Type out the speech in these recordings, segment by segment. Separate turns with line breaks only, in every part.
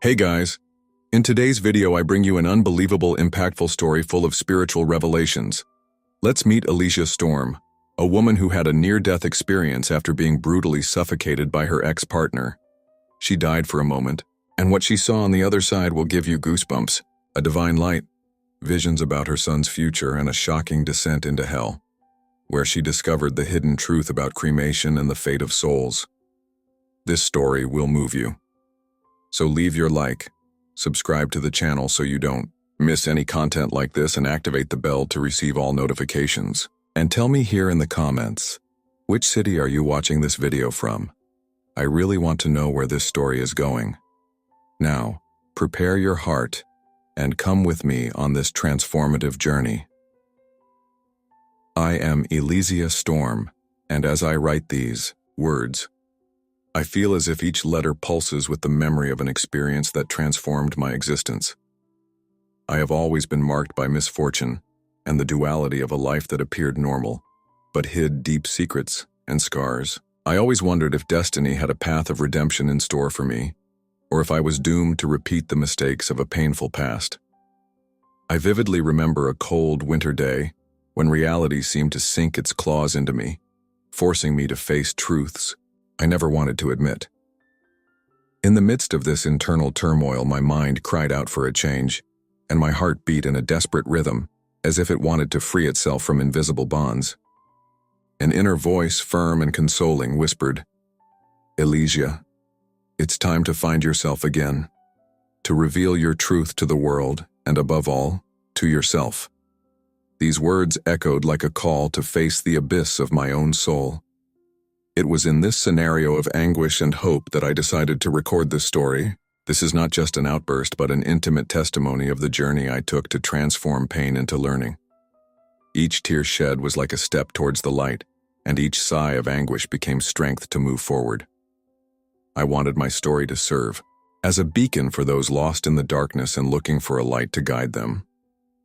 Hey guys, in today's video I bring you an unbelievable, impactful story full of spiritual revelations. Let's meet Alicia Storm, a woman who had a near-death experience after being brutally suffocated by her ex-partner. She died for a moment, and what she saw on the other side will give you goosebumps, a divine light, visions about her son's future, and a shocking descent into hell, where she discovered the hidden truth about cremation and the fate of souls. This story will move you. So leave your like, subscribe to the channel so you don't miss any content like this, and activate the bell to receive all notifications. And tell me here in the comments, which city are you watching this video from? I really want to know where this story is going. Now, prepare your heart and come with me on this transformative journey. I am Alicia Storm, and as I write these words, I feel as if each letter pulses with the memory of an experience that transformed my existence. I have always been marked by misfortune and the duality of a life that appeared normal, but hid deep secrets and scars. I always wondered if destiny had a path of redemption in store for me, or if I was doomed to repeat the mistakes of a painful past. I vividly remember a cold winter day when reality seemed to sink its claws into me, forcing me to face truths I never wanted to admit. In the midst of this internal turmoil, my mind cried out for a change, and my heart beat in a desperate rhythm, as if it wanted to free itself from invisible bonds. An inner voice, firm and consoling, whispered, "Alicia, it's time to find yourself again, to reveal your truth to the world, and above all, to yourself." These words echoed like a call to face the abyss of my own soul. It was in this scenario of anguish and hope that I decided to record this story. This is not just an outburst, but an intimate testimony of the journey I took to transform pain into learning. Each tear shed was like a step towards the light, and each sigh of anguish became strength to move forward. I wanted my story to serve as a beacon for those lost in the darkness and looking for a light to guide them.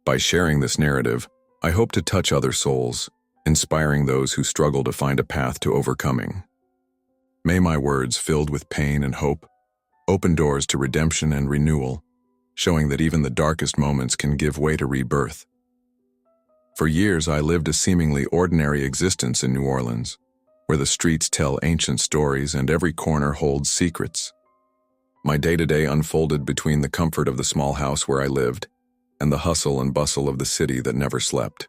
By sharing this narrative, I hope to touch other souls, inspiring those who struggle to find a path to overcoming. May my words, filled with pain and hope, open doors to redemption and renewal, showing that even the darkest moments can give way to rebirth. For years, I lived a seemingly ordinary existence in New Orleans, where the streets tell ancient stories and every corner holds secrets. My day-to-day unfolded between the comfort of the small house where I lived and the hustle and bustle of the city that never slept.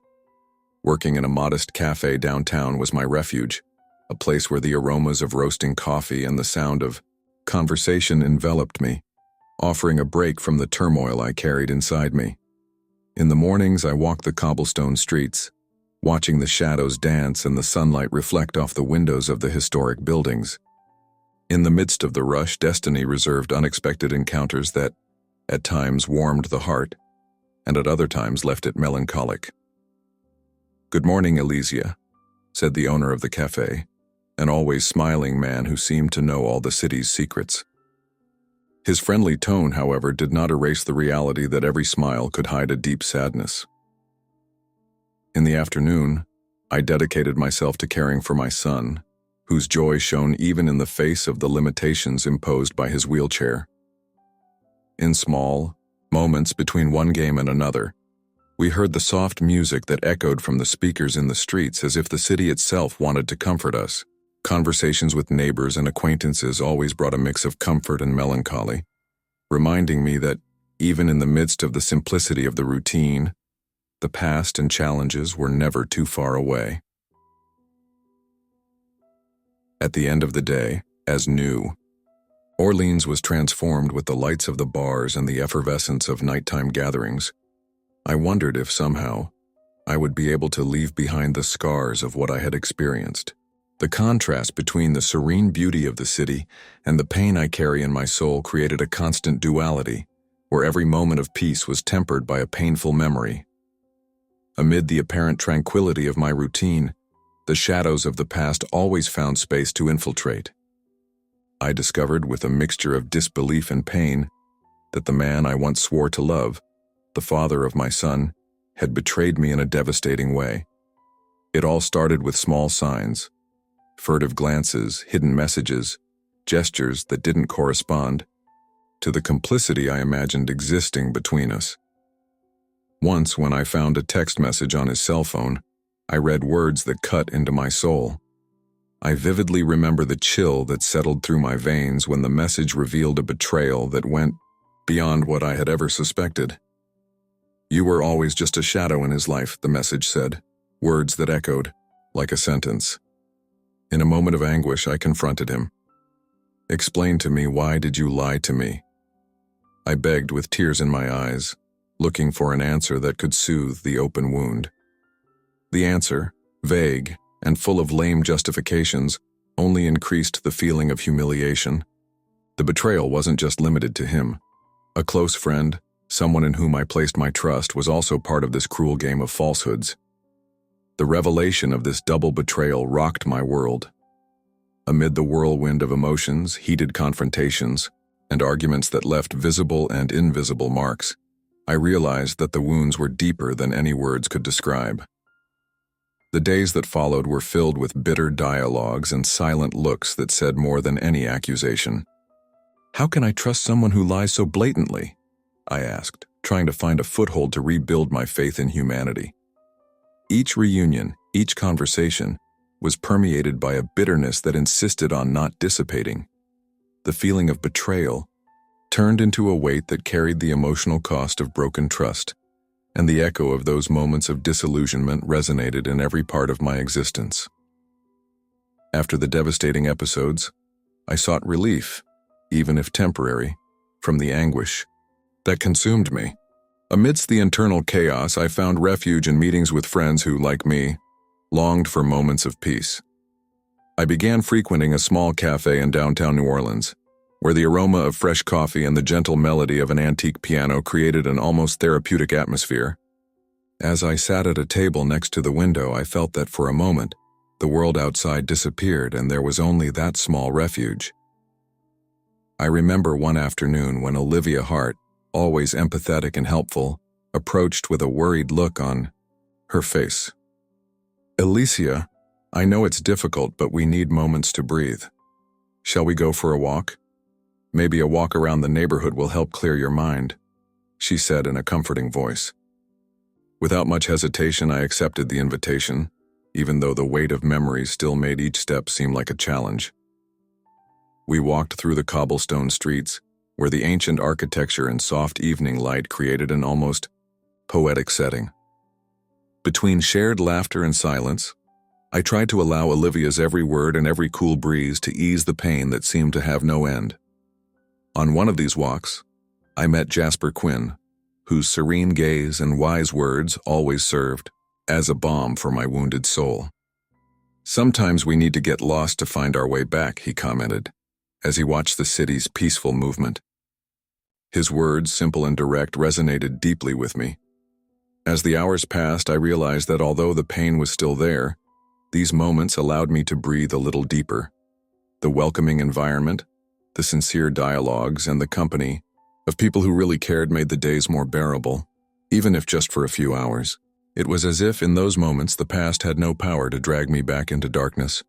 Working in a modest cafe downtown was my refuge, a place where the aromas of roasting coffee and the sound of conversation enveloped me, offering a break from the turmoil I carried inside me. In the mornings, I walked the cobblestone streets, watching the shadows dance and the sunlight reflect off the windows of the historic buildings. In the midst of the rush, destiny reserved unexpected encounters that, at times, warmed the heart, and at other times left it melancholic. "Good morning, Alicia," said the owner of the cafe, an always smiling man who seemed to know all the city's secrets. His friendly tone, however, did not erase the reality that every smile could hide a deep sadness. In the afternoon, I dedicated myself to caring for my son, whose joy shone even in the face of the limitations imposed by his wheelchair. In small moments between one game and another, we heard the soft music that echoed from the speakers in the streets, as if the city itself wanted to comfort us. Conversations with neighbors and acquaintances always brought a mix of comfort and melancholy, reminding me that even in the midst of the simplicity of the routine, the past and challenges were never too far away. At the end of the day, as New Orleans was transformed with the lights of the bars and the effervescence of nighttime gatherings, I wondered if somehow I would be able to leave behind the scars of what I had experienced. The contrast between the serene beauty of the city and the pain I carry in my soul created a constant duality, where every moment of peace was tempered by a painful memory. Amid the apparent tranquility of my routine, the shadows of the past always found space to infiltrate. I discovered, with a mixture of disbelief and pain, that the man I once swore to love, the father of my son, had betrayed me in a devastating way. It all started with small signs, furtive glances, hidden messages, gestures that didn't correspond. to the complicity I imagined existing between us. Once, when I found a text message on his cell phone, I read words that cut into my soul. I vividly remember the chill that settled through my veins when the message revealed a betrayal that went beyond what I had ever suspected. "You were always just a shadow in his life," the message said, words that echoed like a sentence. In a moment of anguish, I confronted him. "Explain to me, why did you lie to me?" I begged with tears in my eyes, looking for an answer that could soothe the open wound. The answer, vague and full of lame justifications, only increased the feeling of humiliation. The betrayal wasn't just limited to him. A close friend, someone in whom I placed my trust, was also part of this cruel game of falsehoods. The revelation of this double betrayal rocked my world. Amid the whirlwind of emotions, heated confrontations, and arguments that left visible and invisible marks, I realized that the wounds were deeper than any words could describe. The days that followed were filled with bitter dialogues and silent looks that said more than any accusation. "How can I trust someone who lies so blatantly?" I asked, trying to find a foothold to rebuild my faith in humanity. Each reunion, each conversation, was permeated by a bitterness that insisted on not dissipating. The feeling of betrayal turned into a weight that carried the emotional cost of broken trust, and the echo of those moments of disillusionment resonated in every part of my existence. After the devastating episodes, I sought relief, even if temporary, from the anguish that consumed me. Amidst the internal chaos, I found refuge in meetings with friends who, like me, longed for moments of peace. I began frequenting a small cafe in downtown New Orleans, where the aroma of fresh coffee and the gentle melody of an antique piano created an almost therapeutic atmosphere. As I sat at a table next to the window, I felt that for a moment, the world outside disappeared and there was only that small refuge. I remember one afternoon when Olivia Hart, always empathetic and helpful, approached with a worried look on her face. "Alicia, I know it's difficult, but we need moments to breathe. Shall we go for a walk? Maybe a walk around the neighborhood will help clear your mind," she said in a comforting voice. Without much hesitation, I accepted the invitation, even though the weight of memories still made each step seem like a challenge. We walked through the cobblestone streets, where the ancient architecture and soft evening light created an almost poetic setting. Between shared laughter and silence, I tried to allow Olivia's every word and every cool breeze to ease the pain that seemed to have no end. On one of these walks, I met Jasper Quinn, whose serene gaze and wise words always served as a balm for my wounded soul. "Sometimes we need to get lost to find our way back," he commented, as he watched the city's peaceful movement. His words, simple and direct, resonated deeply with me. As the hours passed, I realized that although the pain was still there, these moments allowed me to breathe a little deeper. The welcoming environment, the sincere dialogues, and the company of people who really cared made the days more bearable, even if just for a few hours. It was as if in those moments the past had no power to drag me back into darkness.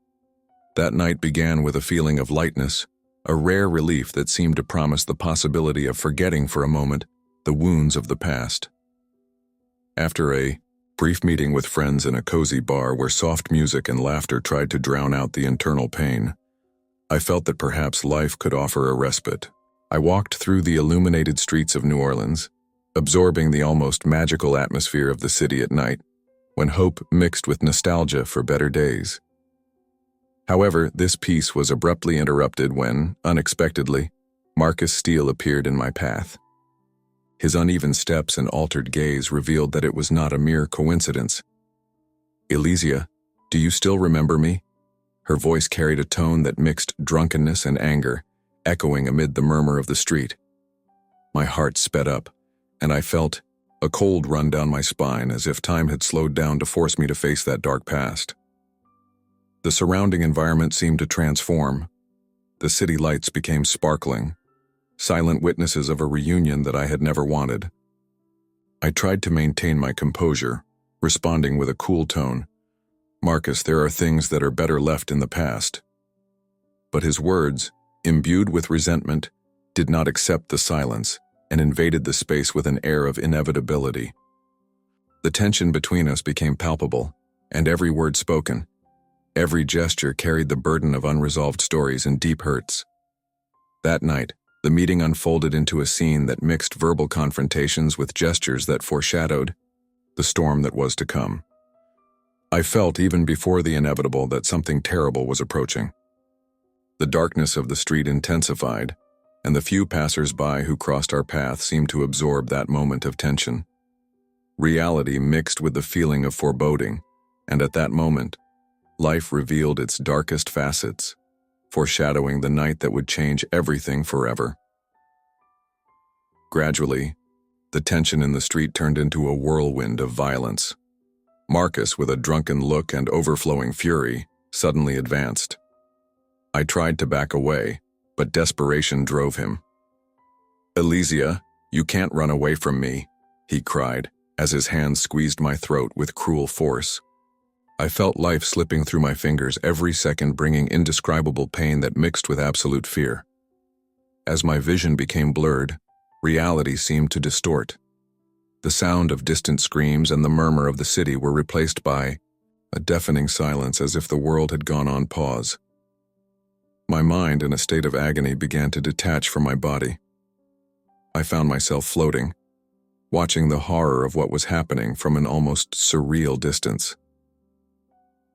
That night began with a feeling of lightness, a rare relief that seemed to promise the possibility of forgetting for a moment the wounds of the past. After a brief meeting with friends in a cozy bar where soft music and laughter tried to drown out the internal pain, I felt that perhaps life could offer a respite. I walked through the illuminated streets of New Orleans, absorbing the almost magical atmosphere of the city at night, when hope mixed with nostalgia for better days. However, this peace was abruptly interrupted when, unexpectedly, Marcus Steele appeared in my path. His uneven steps and altered gaze revealed that it was not a mere coincidence. "Elysia, do you still remember me?" Her voice carried a tone that mixed drunkenness and anger, echoing amid the murmur of the street. My heart sped up, and I felt a cold run down my spine, as if time had slowed down to force me to face that dark past. The surrounding environment seemed to transform. The city lights became sparkling, silent witnesses of a reunion that I had never wanted. I tried to maintain my composure, responding with a cool tone. "Marcus, there are things that are better left in the past." But his words, imbued with resentment, did not accept the silence and invaded the space with an air of inevitability. The tension between us became palpable, and every word spoken, every gesture carried the burden of unresolved stories and deep hurts. That night, the meeting unfolded into a scene that mixed verbal confrontations with gestures that foreshadowed the storm that was to come. I felt even before the inevitable that something terrible was approaching. The darkness of the street intensified, and the few passers-by who crossed our path seemed to absorb that moment of tension. Reality mixed with the feeling of foreboding, and at that moment, life revealed its darkest facets, foreshadowing the night that would change everything forever. Gradually, the tension in the street turned into a whirlwind of violence. Marcus, with a drunken look and overflowing fury, suddenly advanced. I tried to back away, but desperation drove him. "Elysia, you can't run away from me," he cried, as his hands squeezed my throat with cruel force. I felt life slipping through my fingers every second, bringing indescribable pain that mixed with absolute fear. As my vision became blurred, reality seemed to distort. The sound of distant screams and the murmur of the city were replaced by a deafening silence, as if the world had gone on pause. My mind, in a state of agony, began to detach from my body. I found myself floating, watching the horror of what was happening from an almost surreal distance.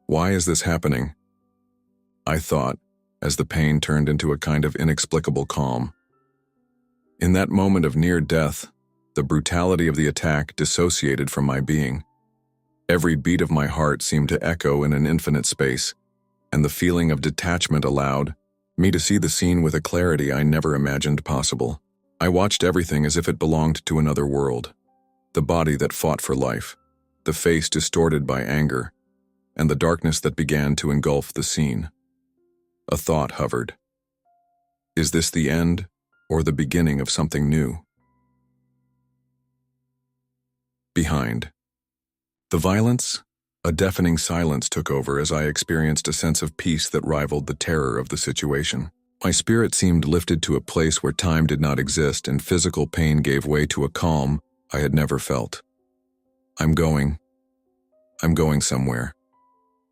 Why is this happening? I thought, as the pain turned into a kind of inexplicable calm. In that moment of near death, the brutality of the attack dissociated from my being. Every beat of my heart seemed to echo in an infinite space, and the feeling of detachment allowed me to see the scene with a clarity I never imagined possible. I watched everything as if it belonged to another world. The body that fought for life, the face distorted by anger, and the darkness that began to engulf the scene. A thought hovered. Is this the end, or the beginning of something new? Behind. The violence, a deafening silence took over as I experienced a sense of peace that rivaled the terror of the situation. My spirit seemed lifted to a place where time did not exist, and physical pain gave way to a calm I had never felt. I'm going somewhere,"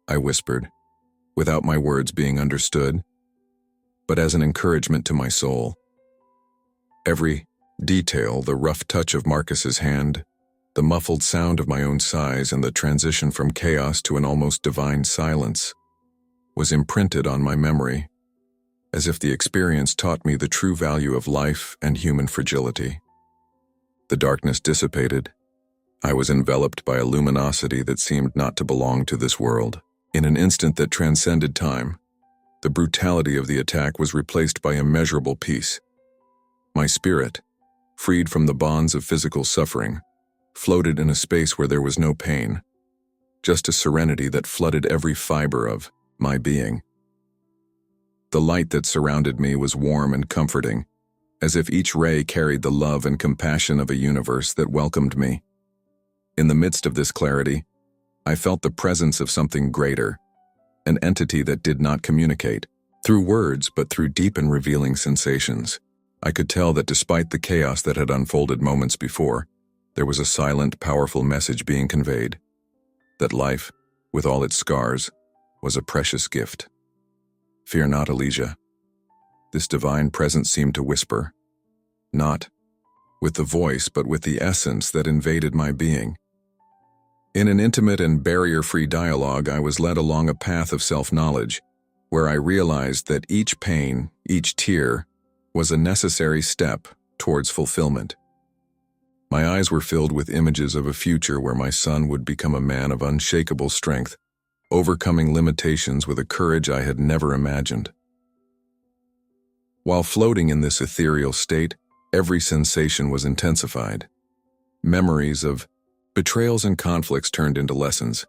I whispered, without my words being understood, but as an encouragement to my soul. Every detail, the rough touch of Marcus's hand, the muffled sound of my own sighs, and the transition from chaos to an almost divine silence, was imprinted on my memory, as if the experience taught me the true value of life and human fragility. The darkness dissipated. I was enveloped by a luminosity that seemed not to belong to this world. In an instant that transcended time, the brutality of the attack was replaced by immeasurable peace. My spirit, freed from the bonds of physical suffering, floated in a space where there was no pain, just a serenity that flooded every fiber of my being. The light that surrounded me was warm and comforting, as if each ray carried the love and compassion of a universe that welcomed me. In the midst of this clarity, I felt the presence of something greater, an entity that did not communicate through words but through deep and revealing sensations. I could tell that despite the chaos that had unfolded moments before, there was a silent, powerful message being conveyed, that life, with all its scars, was a precious gift. "Fear not, Elysia," this divine presence seemed to whisper, not with the voice but with the essence that invaded my being. In an intimate and barrier-free dialogue, I was led along a path of self-knowledge, where I realized that each pain, each tear, was a necessary step towards fulfillment. My eyes were filled with images of a future where my son would become a man of unshakable strength, overcoming limitations with a courage I had never imagined. While floating in this ethereal state, every sensation was intensified. Memories of betrayals and conflicts turned into lessons,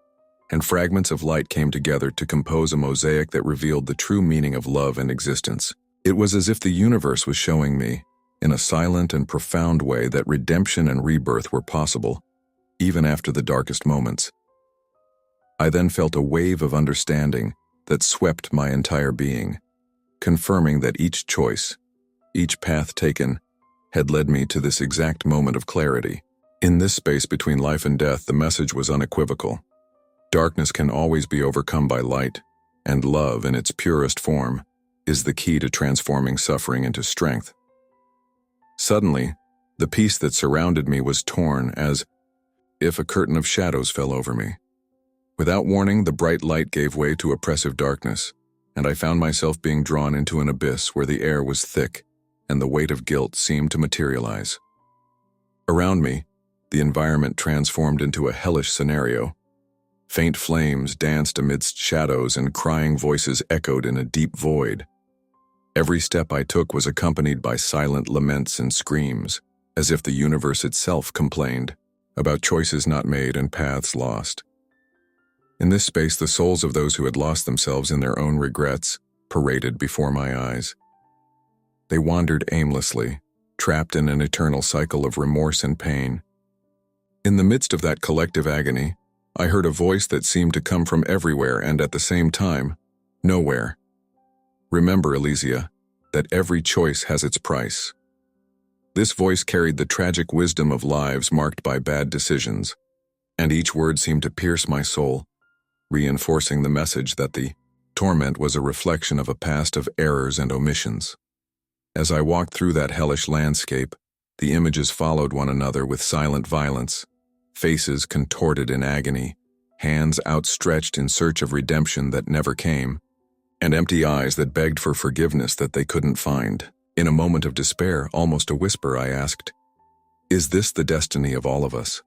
and fragments of light came together to compose a mosaic that revealed the true meaning of love and existence. It was as if the universe was showing me, in a silent and profound way, that redemption and rebirth were possible, even after the darkest moments. I then felt a wave of understanding that swept my entire being, confirming that each choice, each path taken had led me to this exact moment of clarity. In this space between life and death, the message was unequivocal. Darkness can always be overcome by light, and love, in its purest form, is the key to transforming suffering into strength. Suddenly, the peace that surrounded me was torn as if a curtain of shadows fell over me. Without warning, the bright light gave way to oppressive darkness, and I found myself being drawn into an abyss where the air was thick and the weight of guilt seemed to materialize. Around me, the environment transformed into a hellish scenario. Faint flames danced amidst shadows and crying voices echoed in a deep void. Every step I took was accompanied by silent laments and screams, as if the universe itself complained about choices not made and paths lost. In this space, the souls of those who had lost themselves in their own regrets paraded before my eyes. They wandered aimlessly, trapped in an eternal cycle of remorse and pain. In the midst of that collective agony, I heard a voice that seemed to come from everywhere and at the same time, nowhere. Remember, Elysia, that every choice has its price. This voice carried the tragic wisdom of lives marked by bad decisions, and each word seemed to pierce my soul, reinforcing the message that the torment was a reflection of a past of errors and omissions. As I walked through that hellish landscape, the images followed one another with silent violence, faces contorted in agony, hands outstretched in search of redemption that never came, and empty eyes that begged for forgiveness that they couldn't find. In a moment of despair, almost a whisper, I asked, "Is this the destiny of all of us?"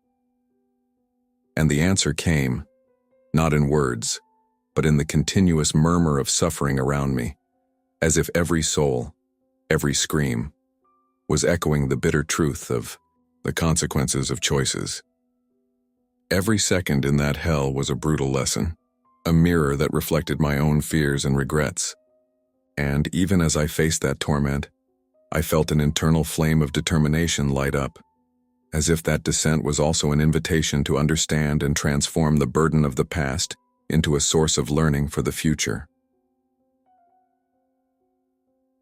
And the answer came, not in words, but in the continuous murmur of suffering around me, as if every soul, every scream, was echoing the bitter truth of the consequences of choices. Every second in that hell was a brutal lesson, a mirror that reflected my own fears and regrets. And even as I faced that torment, I felt an internal flame of determination light up, as if that descent was also an invitation to understand and transform the burden of the past into a source of learning for the future.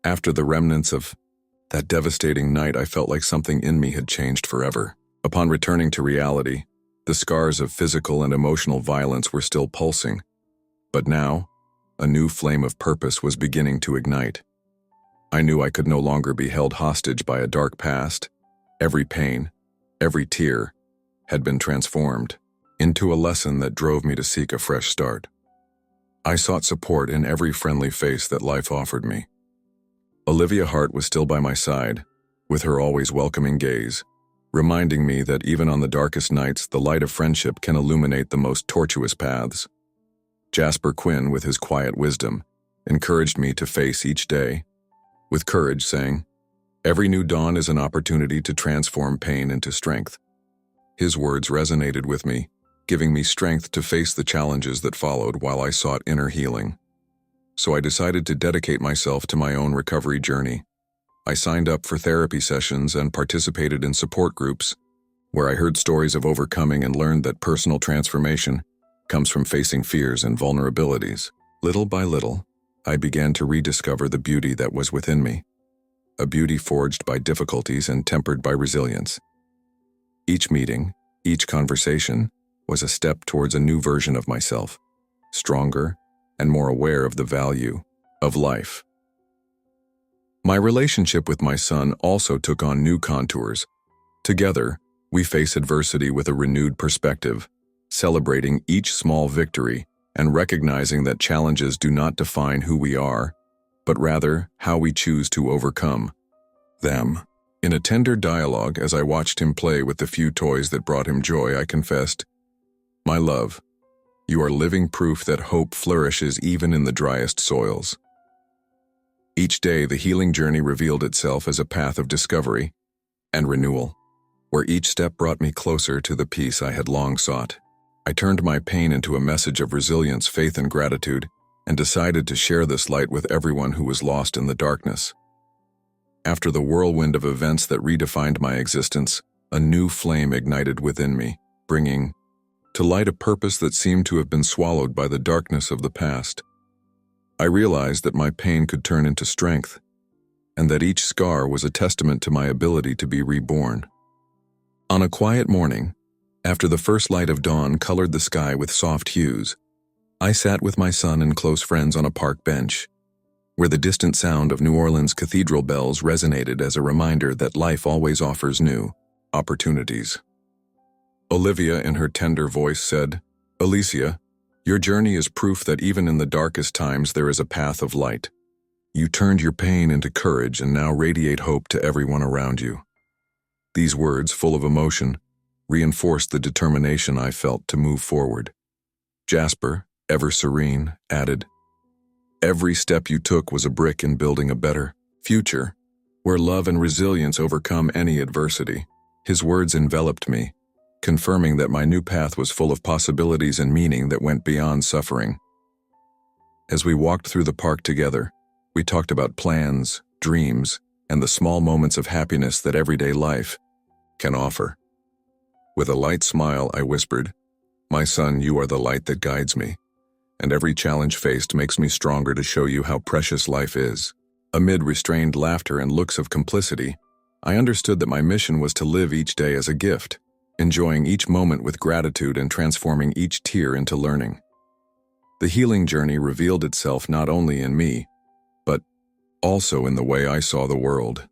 After the remnants of that devastating night, I felt like something in me had changed forever. Upon returning to reality, the scars of physical and emotional violence were still pulsing, but now, a new flame of purpose was beginning to ignite. I knew I could no longer be held hostage by a dark past. Every pain, every tear, had been transformed into a lesson that drove me to seek a fresh start. I sought support in every friendly face that life offered me. Olivia Hart was still by my side, with her always welcoming gaze, reminding me that even on the darkest nights, the light of friendship can illuminate the most tortuous paths. Jasper Quinn, with his quiet wisdom, encouraged me to face each day with courage, saying, "Every new dawn is an opportunity to transform pain into strength." His words resonated with me, giving me strength to face the challenges that followed while I sought inner healing. So I decided to dedicate myself to my own recovery journey. I signed up for therapy sessions and participated in support groups, where I heard stories of overcoming and learned that personal transformation comes from facing fears and vulnerabilities. Little by little, I began to rediscover the beauty that was within me, a beauty forged by difficulties and tempered by resilience. Each meeting, each conversation, was a step towards a new version of myself, stronger and more aware of the value of life. My relationship with my son also took on new contours. Together, we face adversity with a renewed perspective, celebrating each small victory and recognizing that challenges do not define who we are, but rather how we choose to overcome them. In a tender dialogue, as I watched him play with the few toys that brought him joy, I confessed, "My love, you are living proof that hope flourishes even in the driest soils." Each day, the healing journey revealed itself as a path of discovery and renewal, where each step brought me closer to the peace I had long sought. I turned my pain into a message of resilience, faith, and gratitude, and decided to share this light with everyone who was lost in the darkness. After the whirlwind of events that redefined my existence, a new flame ignited within me, bringing to light a purpose that seemed to have been swallowed by the darkness of the past. I realized that my pain could turn into strength, and that each scar was a testament to my ability to be reborn. On a quiet morning, after the first light of dawn colored the sky with soft hues, I sat with my son and close friends on a park bench, where the distant sound of New Orleans cathedral bells resonated as a reminder that life always offers new opportunities. Olivia, in her tender voice, said, "Alicia, your journey is proof that even in the darkest times there is a path of light. You turned your pain into courage and now radiate hope to everyone around you." These words, full of emotion, reinforced the determination I felt to move forward. Jasper, ever serene, added, "Every step you took was a brick in building a better future, where love and resilience overcome any adversity." His words enveloped me, confirming that my new path was full of possibilities and meaning that went beyond suffering. As we walked through the park together, we talked about plans, dreams, and the small moments of happiness that everyday life can offer. With a light smile, I whispered, "My son, you are the light that guides me, and every challenge faced makes me stronger to show you how precious life is." Amid restrained laughter and looks of complicity, I understood that my mission was to live each day as a gift, enjoying each moment with gratitude and transforming each tear into learning. The healing journey revealed itself not only in me, but also in the way I saw the world.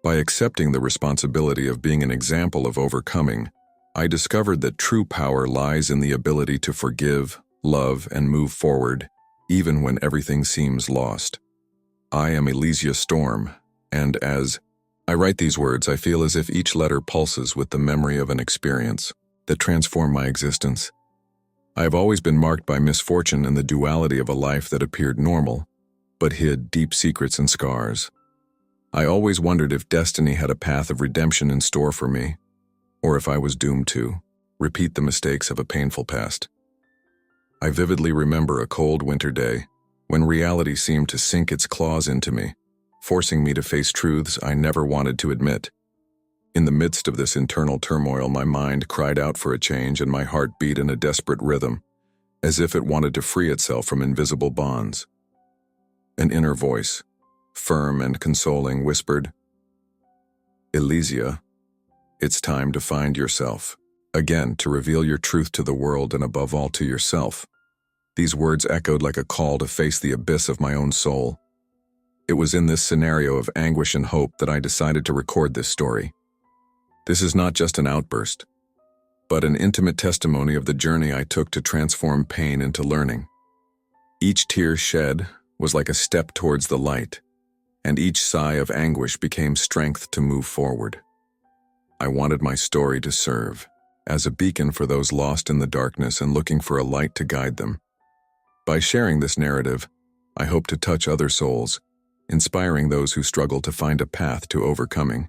By accepting the responsibility of being an example of overcoming, I discovered that true power lies in the ability to forgive, love, and move forward, even when everything seems lost. I am Elysia Storm, and as I write these words, I feel as if each letter pulses with the memory of an experience that transformed my existence. I have always been marked by misfortune and the duality of a life that appeared normal, but hid deep secrets and scars. I always wondered if destiny had a path of redemption in store for me, or if I was doomed to repeat the mistakes of a painful past. I vividly remember a cold winter day when reality seemed to sink its claws into me, forcing me to face truths I never wanted to admit. In the midst of this internal turmoil, my mind cried out for a change and my heart beat in a desperate rhythm, as if it wanted to free itself from invisible bonds. An inner voice, firm and consoling, whispered, "Elysia, it's time to find yourself, again to reveal your truth to the world and above all to yourself." These words echoed like a call to face the abyss of my own soul. It was in this scenario of anguish and hope that I decided to record this story. This is not just an outburst, but an intimate testimony of the journey I took to transform pain into learning. Each tear shed was like a step towards the light, and each sigh of anguish became strength to move forward. I wanted my story to serve as a beacon for those lost in the darkness and looking for a light to guide them. By sharing this narrative, I hope to touch other souls, inspiring those who struggle to find a path to overcoming.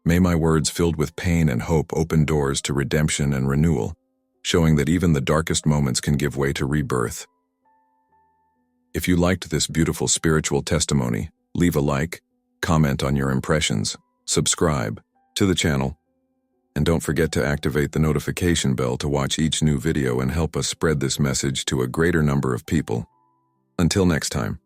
May my words filled with pain and hope open doors to redemption and renewal, showing that even the darkest moments can give way to rebirth. If you liked this beautiful spiritual testimony, leave a like, comment on your impressions, subscribe to the channel, and don't forget to activate the notification bell to watch each new video and help us spread this message to a greater number of people. Until next time.